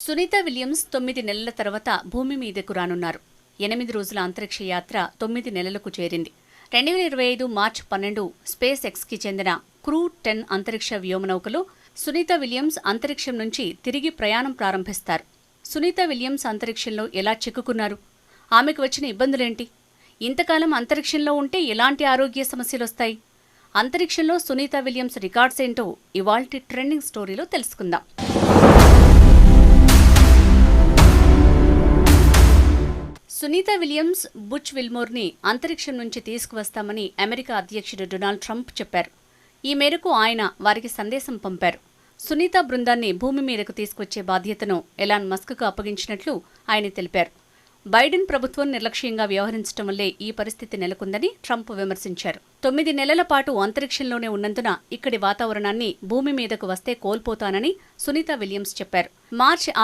Sunitha Williams 9 నెలల తర్వాత భూమి మీదకు రానున్నారు. 8 రోజుల అంతరిక్ష యాత్ర 9 నెలలకు చేరింది. 2025 మార్చి 12 స్పేస్ ఎక్స్కి చెందిన క్రూ 10 అంతరిక్ష వ్యోమనౌకలో సునీత విలియమ్స్ అంతరిక్షం నుంచి తిరిగి ప్రయాణం ప్రారంభిస్తారు. సునీత విలియమ్స్ అంతరిక్షంలో ఎలా చిక్కుకున్నారు? ఆమెకు వచ్చిన ఇబ్బందులేంటి? ఇంతకాలం అంతరిక్షంలో ఉంటే ఎలాంటి ఆరోగ్య సమస్యలొస్తాయి? అంతరిక్షంలో సునీత విలియమ్స్ రికార్డ్స్ ఏంటో ఇవాల్టి ట్రెండింగ్ స్టోరీలో తెలుసుకుందాం. సునీత విలియమ్స్ బుచ్ విల్మోర్ని అంతరిక్షం నుంచి తీసుకువస్తామని అమెరికా అధ్యక్షుడు డొనాల్డ్ ట్రంప్ చెప్పారు. ఈ మేరకు ఆయన వారికి సందేశం పంపారు. సునీత బృందాన్ని భూమి మీదకు తీసుకొచ్చే బాధ్యతను ఎలాన్ మస్క్కు అప్పగించినట్లు ఆయన తెలిపారు. బైడెన్ ప్రభుత్వం నిర్లక్ష్యంగా వ్యవహరించడం వల్లే ఈ పరిస్థితి నెలకొందని ట్రంప్ విమర్శించారు. 9 నెలల పాటు అంతరిక్షంలోనే ఉన్నందున ఇక్కడి వాతావరణాన్ని భూమి మీదకు వస్తే కోల్పోతానని సునీత విలియమ్స్ చెప్పారు. మార్చి 6